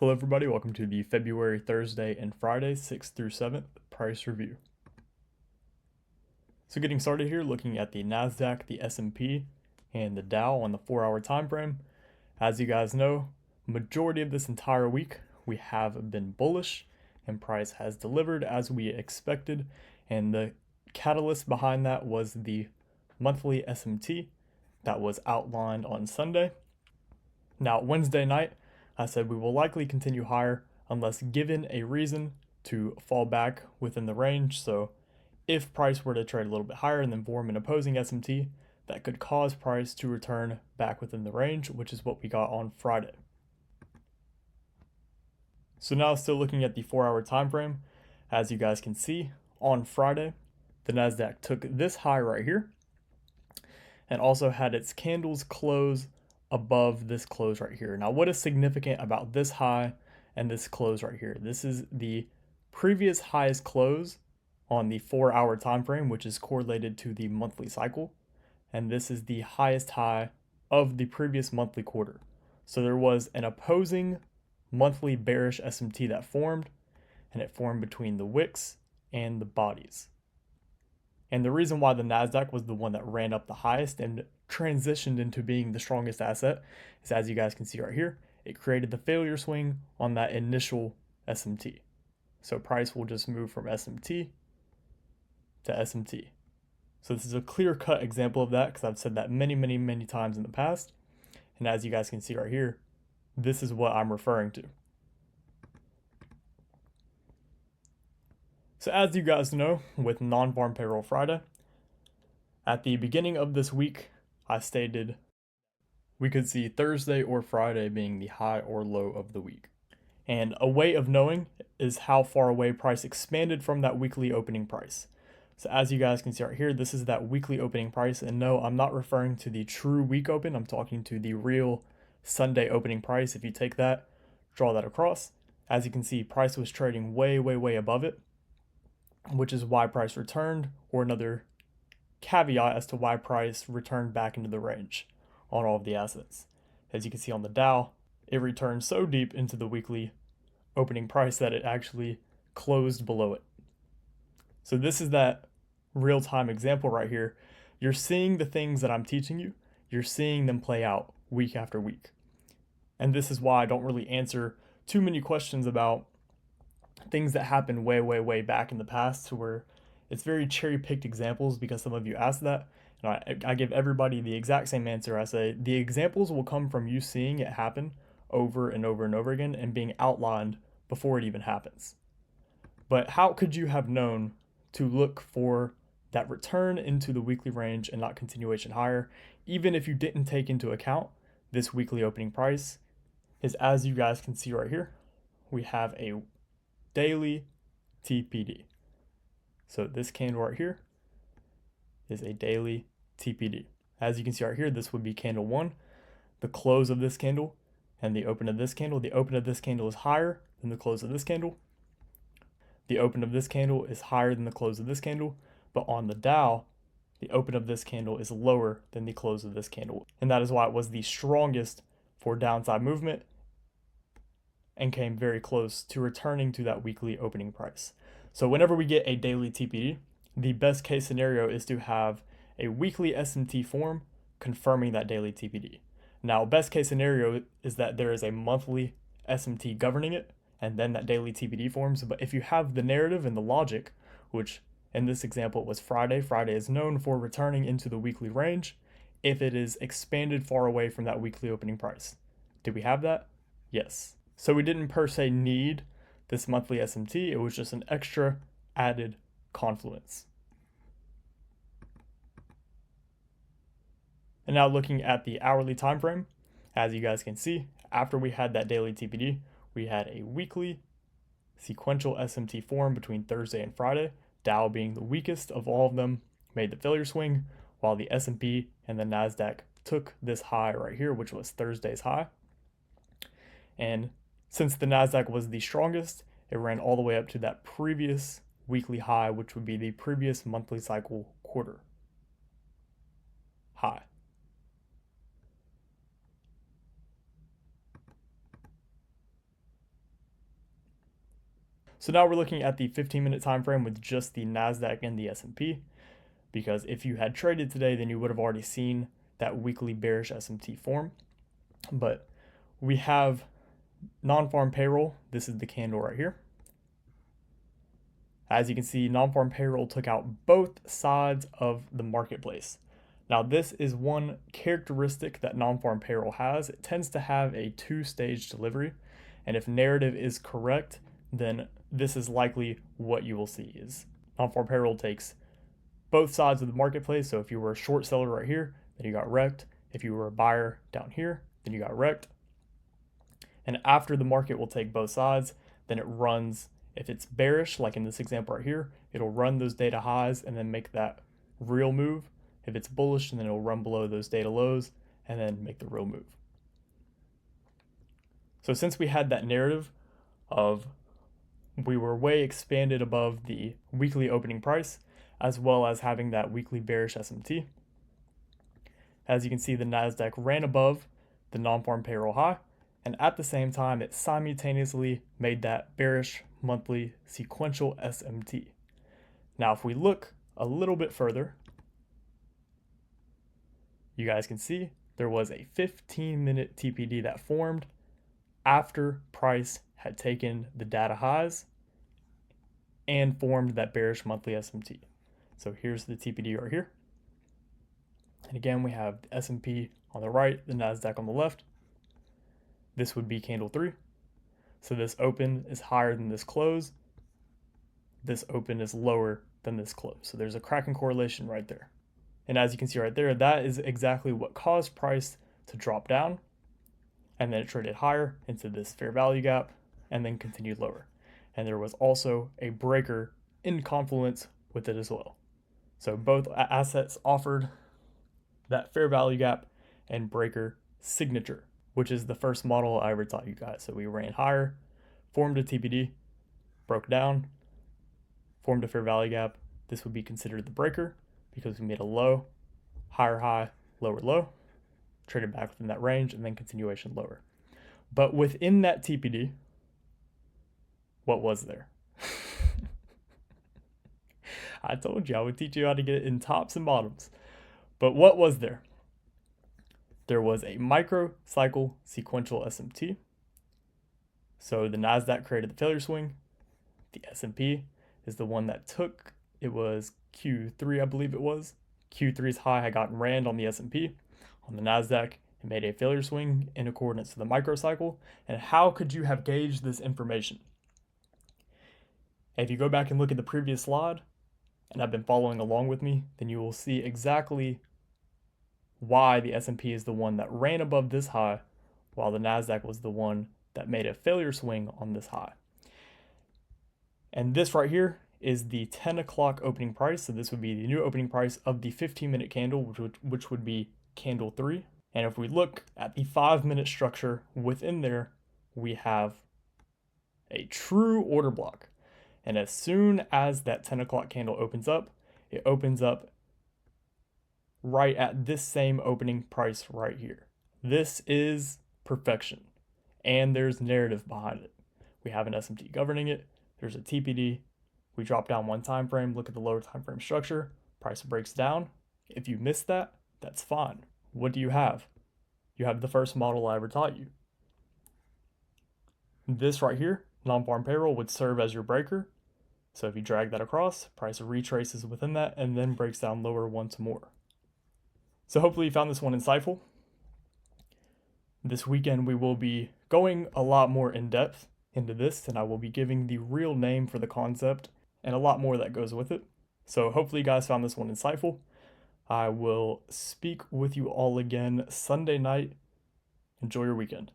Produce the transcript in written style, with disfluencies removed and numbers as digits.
Hello everybody, welcome to the February, Thursday, and Friday, 6th through 7th price review. So getting started here, looking at the NASDAQ, the S&P, and the Dow on the 4-hour time frame. As you guys know, majority of this entire week, we have been bullish, and price has delivered as we expected, and the catalyst behind that was the monthly SMT that was outlined on Sunday. Now, Wednesday night, I said we will likely continue higher unless given a reason to fall back within the range. So if price were to trade a little bit higher and then form an opposing SMT, that could cause price to return back within the range, which is what we got on Friday. So now still looking at the 4-hour time frame, as you guys can see, on Friday, the NASDAQ took this high right here and also had its candles close above this close right here. Now, what is significant about this high and this close right here? This is the previous highest close on the 4-hour time frame, which is correlated to the monthly cycle, and this is the highest high of the previous monthly quarter. So there was an opposing monthly bearish SMT that formed, and it formed between the wicks and the bodies. And the reason why the NASDAQ was the one that ran up the highest and transitioned into being the strongest asset is, as you guys can see right here, it created the failure swing on that initial SMT. So price will just move from SMT to SMT. So this is a clear-cut example of that because I've said that many times in the past. And as you guys can see right here, this is what I'm referring to. So as you guys know, with non-farm payroll Friday, at the beginning of this week, I stated we could see Thursday or Friday being the high or low of the week. And a way of knowing is how far away price expanded from that weekly opening price. So as you guys can see right here, this is that weekly opening price. And no, I'm not referring to the true week open. I'm talking to the real Sunday opening price. If you take that, draw that across, as you can see, price was trading way above it, which is why price returned, or another caveat as to why price returned back into the range on all of the assets. As you can see on the Dow, it returned so deep into the weekly opening price that it actually closed below it. So this is that real-time example right here. You're seeing the things that I'm teaching you, you're seeing them play out week after week. And this is why I don't really answer too many questions about things that happened way back in the past, to where it's very cherry-picked examples because some of you asked that. And I give everybody the exact same answer. I say the examples will come from you seeing it happen over and over again and being outlined before it even happens. But how could you have known to look for that return into the weekly range and not continuation higher, even if you didn't take into account this weekly opening price? Is, as you guys can see right here, we have a daily TPD. So this candle right here is a daily TPD. As you can see right here, this would be candle 1, the close of this candle, and the open of this candle. The open of this candle is higher than the close of this candle. The open of this candle is higher than the close of this candle, but on the Dow, the open of this candle is lower than the close of this candle. And that is why it was the strongest for downside movement and came very close to returning to that weekly opening price. So whenever we get a daily TPD, the best case scenario is to have a weekly SMT form confirming that daily TPD. Now, best case scenario is that there is a monthly SMT governing it, and then that daily TPD forms. But if you have the narrative and the logic, which in this example was Friday is known for returning into the weekly range if it is expanded far away from that weekly opening price. Did we have that? Yes. So we didn't per se need this monthly SMT, it was just an extra added confluence. And now looking at the hourly time frame, as you guys can see, after we had that daily TPD, we had a weekly sequential SMT form between Thursday and Friday, Dow being the weakest of all of them, made the failure swing, while the S&P and the NASDAQ took this high right here, which was Thursday's high. And since the NASDAQ was the strongest, it ran all the way up to that previous weekly high, which would be the previous monthly cycle quarter high. So now we're looking at the 15-minute time frame with just the NASDAQ and the S&P, because if you had traded today, then you would have already seen that weekly bearish SMT form. But we have non-farm payroll. This is the candle right here. As you can see, non-farm payroll took out both sides of the marketplace. Now, this is one characteristic that non-farm payroll has. It tends to have a two-stage delivery, and if narrative is correct, then this is likely what you will see is non-farm payroll takes both sides of the marketplace. So if you were a short seller right here, then you got wrecked. If you were a buyer down here, then you got wrecked. And after the market will take both sides, then it runs. If it's bearish, like in this example right here, it'll run those data highs and then make that real move. If it's bullish, then it'll run below those data lows and then make the real move. So since we had that narrative of we were way expanded above the weekly opening price, as well as having that weekly bearish SMT, as you can see, the NASDAQ ran above the non-farm payroll high, and at the same time, it simultaneously made that bearish monthly sequential SMT. Now, if we look a little bit further, you guys can see there was a 15-minute TPD that formed after price had taken the data highs and formed that bearish monthly SMT. So here's the TPD right here. And again, we have the S&P on the right, the NASDAQ on the left. This would be candle 3. So this open is higher than this close. This open is lower than this close. So there's a cracking correlation right there. And as you can see right there, that is exactly what caused price to drop down. And then it traded higher into this fair value gap and then continued lower. And there was also a breaker in confluence with it as well. So both assets offered that fair value gap and breaker signature, which is the first model I ever taught you guys. So we ran higher, formed a TPD, broke down, formed a fair value gap. This would be considered the breaker because we made a low, higher high, lower low, traded back within that range, and then continuation lower. But within that TPD, what was there? I told you I would teach you how to get it in tops and bottoms. But what was there? There was a micro cycle sequential SMT. So the NASDAQ created the failure swing. The S&P is the one that took, it was Q3, I believe it was. Q3's high had gotten ran on the S&P. On the NASDAQ, it made a failure swing in accordance to the microcycle. And how could you have gauged this information? If you go back and look at the previous slide, and have been following along with me, then you will see exactly why the S&P is the one that ran above this high, while the NASDAQ was the one that made a failure swing on this high. And this right here is the 10 o'clock opening price. So this would be the new opening price of the 15-minute candle, which would be candle 3. And if we look at the 5-minute structure within there, we have a true order block. And as soon as that 10 o'clock candle opens up, it opens up right at this same opening price right here. This is perfection. And there's narrative behind it. We have an SMT governing it. There's a TPD. We drop down one time frame, look at the lower time frame structure, price breaks down. If you missed that, that's fine. What do you have? You have the first model I ever taught you. This right here, non-farm payroll, would serve as your breaker. So if you drag that across, price retraces within that and then breaks down lower once more. So hopefully you found this one insightful. This weekend we will be going a lot more in depth into this, and I will be giving the real name for the concept and a lot more that goes with it. So hopefully you guys found this one insightful. I will speak with you all again Sunday night. Enjoy your weekend.